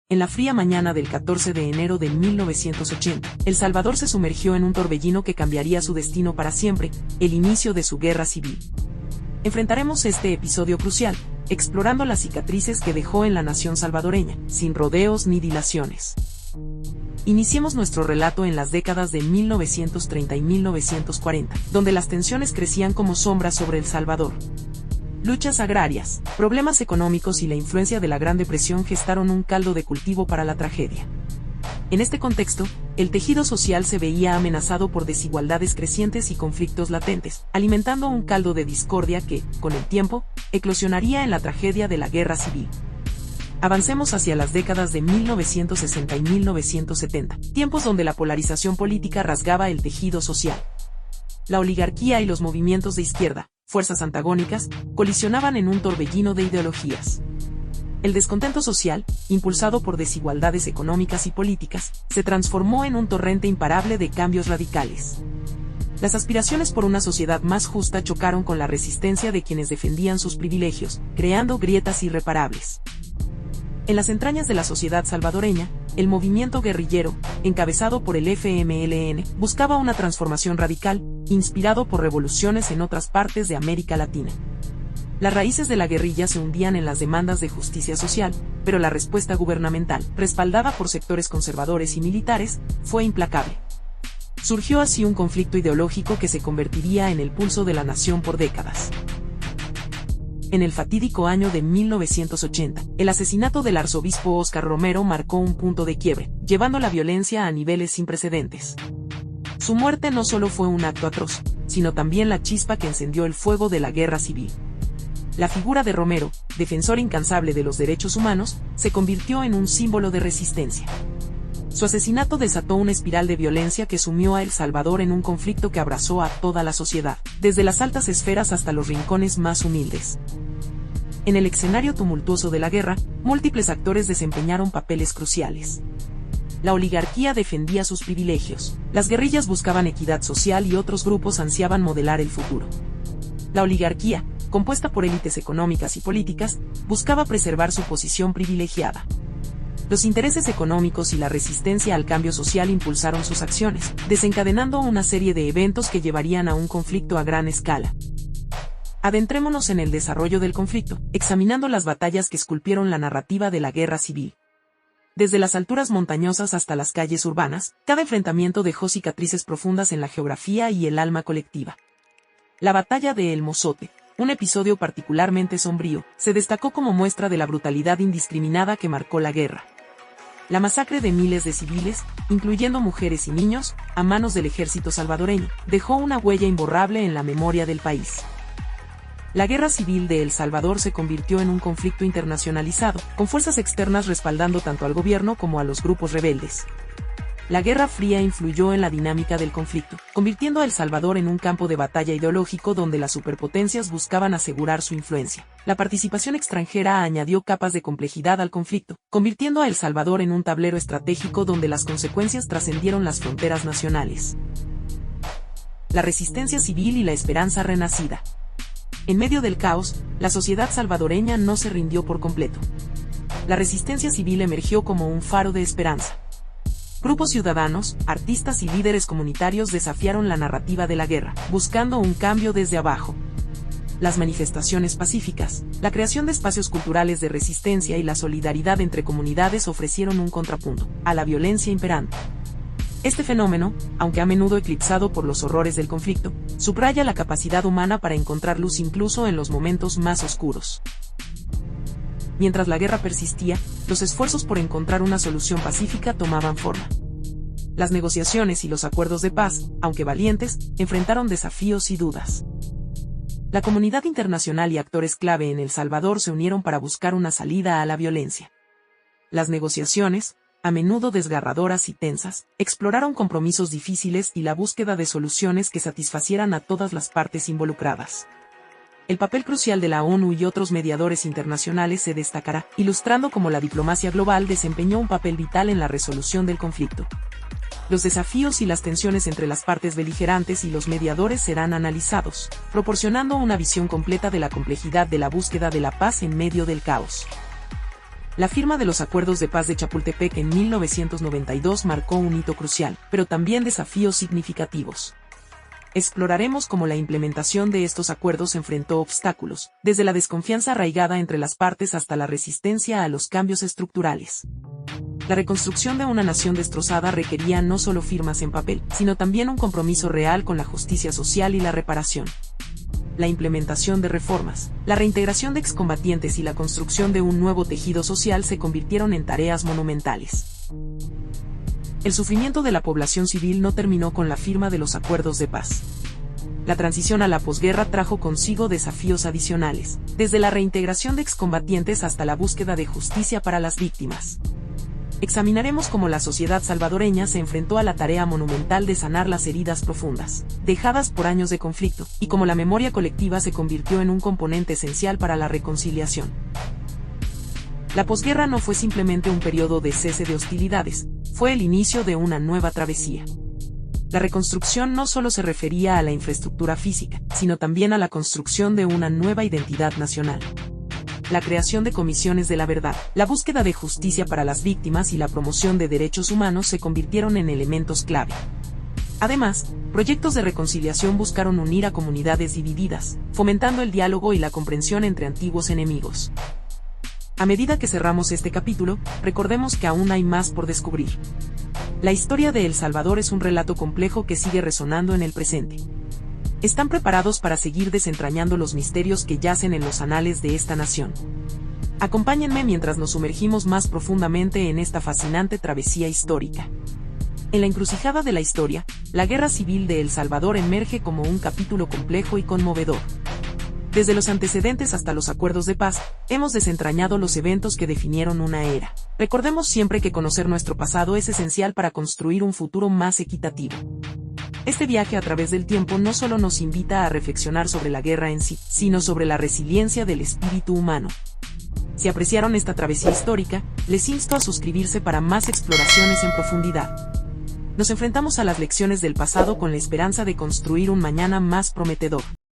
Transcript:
En la fría mañana del 14 de enero de 1980, El Salvador se sumergió en un torbellino que cambiaría su destino para siempre, el inicio de su guerra civil. Enfrentaremos este episodio crucial, explorando las cicatrices que dejó en la nación salvadoreña, sin rodeos ni dilaciones. Iniciemos nuestro relato en las décadas de 1930 y 1940, donde las tensiones crecían como sombras sobre El Salvador. Luchas agrarias, problemas económicos y la influencia de la Gran Depresión gestaron un caldo de cultivo para la tragedia. En este contexto, el tejido social se veía amenazado por desigualdades crecientes y conflictos latentes, alimentando un caldo de discordia que, con el tiempo, eclosionaría en la tragedia de la guerra civil. Avancemos hacia las décadas de 1960 y 1970, tiempos donde la polarización política rasgaba el tejido social. La oligarquía y los movimientos de izquierda, fuerzas antagónicas, colisionaban en un torbellino de ideologías. El descontento social, impulsado por desigualdades económicas y políticas, se transformó en un torrente imparable de cambios radicales. Las aspiraciones por una sociedad más justa chocaron con la resistencia de quienes defendían sus privilegios, creando grietas irreparables. En las entrañas de la sociedad salvadoreña, el movimiento guerrillero, encabezado por el FMLN, buscaba una transformación radical, inspirado por revoluciones en otras partes de América Latina. Las raíces de la guerrilla se hundían en las demandas de justicia social, pero la respuesta gubernamental, respaldada por sectores conservadores y militares, fue implacable. Surgió así un conflicto ideológico que se convertiría en el pulso de la nación por décadas. En el fatídico año de 1980, el asesinato del arzobispo Óscar Romero marcó un punto de quiebre, llevando la violencia a niveles sin precedentes. Su muerte no solo fue un acto atroz, sino también la chispa que encendió el fuego de la guerra civil. La figura de Romero, defensor incansable de los derechos humanos, se convirtió en un símbolo de resistencia. Su asesinato desató una espiral de violencia que sumió a El Salvador en un conflicto que abrazó a toda la sociedad, desde las altas esferas hasta los rincones más humildes. En el escenario tumultuoso de la guerra, múltiples actores desempeñaron papeles cruciales. La oligarquía defendía sus privilegios, las guerrillas buscaban equidad social y otros grupos ansiaban modelar el futuro. La oligarquía, compuesta por élites económicas y políticas, buscaba preservar su posición privilegiada. Los intereses económicos y la resistencia al cambio social impulsaron sus acciones, desencadenando una serie de eventos que llevarían a un conflicto a gran escala. Adentrémonos en el desarrollo del conflicto, examinando las batallas que esculpieron la narrativa de la guerra civil. Desde las alturas montañosas hasta las calles urbanas, cada enfrentamiento dejó cicatrices profundas en la geografía y el alma colectiva. La batalla de El Mozote, un episodio particularmente sombrío, se destacó como muestra de la brutalidad indiscriminada que marcó la guerra. La masacre de miles de civiles, incluyendo mujeres y niños, a manos del ejército salvadoreño, dejó una huella imborrable en la memoria del país. La guerra civil de El Salvador se convirtió en un conflicto internacionalizado, con fuerzas externas respaldando tanto al gobierno como a los grupos rebeldes. La Guerra Fría influyó en la dinámica del conflicto, convirtiendo a El Salvador en un campo de batalla ideológico donde las superpotencias buscaban asegurar su influencia. La participación extranjera añadió capas de complejidad al conflicto, convirtiendo a El Salvador en un tablero estratégico donde las consecuencias trascendieron las fronteras nacionales. La resistencia civil y la esperanza renacida. En medio del caos, la sociedad salvadoreña no se rindió por completo. La resistencia civil emergió como un faro de esperanza. Grupos ciudadanos, artistas y líderes comunitarios desafiaron la narrativa de la guerra, buscando un cambio desde abajo. Las manifestaciones pacíficas, la creación de espacios culturales de resistencia y la solidaridad entre comunidades ofrecieron un contrapunto a la violencia imperante. Este fenómeno, aunque a menudo eclipsado por los horrores del conflicto, subraya la capacidad humana para encontrar luz incluso en los momentos más oscuros. Mientras la guerra persistía, los esfuerzos por encontrar una solución pacífica tomaban forma. Las negociaciones y los acuerdos de paz, aunque valientes, enfrentaron desafíos y dudas. La comunidad internacional y actores clave en El Salvador se unieron para buscar una salida a la violencia. Las negociaciones, a menudo desgarradoras y tensas, exploraron compromisos difíciles y la búsqueda de soluciones que satisfacieran a todas las partes involucradas. El papel crucial de la ONU y otros mediadores internacionales se destacará, ilustrando cómo la diplomacia global desempeñó un papel vital en la resolución del conflicto. Los desafíos y las tensiones entre las partes beligerantes y los mediadores serán analizados, proporcionando una visión completa de la complejidad de la búsqueda de la paz en medio del caos. La firma de los Acuerdos de Paz de Chapultepec en 1992 marcó un hito crucial, pero también desafíos significativos. Exploraremos cómo la implementación de estos acuerdos enfrentó obstáculos, desde la desconfianza arraigada entre las partes hasta la resistencia a los cambios estructurales. La reconstrucción de una nación destrozada requería no solo firmas en papel, sino también un compromiso real con la justicia social y la reparación. La implementación de reformas, la reintegración de excombatientes y la construcción de un nuevo tejido social se convirtieron en tareas monumentales. El sufrimiento de la población civil no terminó con la firma de los acuerdos de paz. La transición a la posguerra trajo consigo desafíos adicionales, desde la reintegración de excombatientes hasta la búsqueda de justicia para las víctimas. Examinaremos cómo la sociedad salvadoreña se enfrentó a la tarea monumental de sanar las heridas profundas, dejadas por años de conflicto, y cómo la memoria colectiva se convirtió en un componente esencial para la reconciliación. La posguerra no fue simplemente un periodo de cese de hostilidades, fue el inicio de una nueva travesía. La reconstrucción no solo se refería a la infraestructura física, sino también a la construcción de una nueva identidad nacional. La creación de comisiones de la verdad, la búsqueda de justicia para las víctimas y la promoción de derechos humanos se convirtieron en elementos clave. Además, proyectos de reconciliación buscaron unir a comunidades divididas, fomentando el diálogo y la comprensión entre antiguos enemigos. A medida que cerramos este capítulo, recordemos que aún hay más por descubrir. La historia de El Salvador es un relato complejo que sigue resonando en el presente. ¿Están preparados para seguir desentrañando los misterios que yacen en los anales de esta nación? Acompáñenme mientras nos sumergimos más profundamente en esta fascinante travesía histórica. En la encrucijada de la historia, la Guerra Civil de El Salvador emerge como un capítulo complejo y conmovedor. Desde los antecedentes hasta los acuerdos de paz, hemos desentrañado los eventos que definieron una era. Recordemos siempre que conocer nuestro pasado es esencial para construir un futuro más equitativo. Este viaje a través del tiempo no solo nos invita a reflexionar sobre la guerra en sí, sino sobre la resiliencia del espíritu humano. Si apreciaron esta travesía histórica, les insto a suscribirse para más exploraciones en profundidad. Nos enfrentamos a las lecciones del pasado con la esperanza de construir un mañana más prometedor.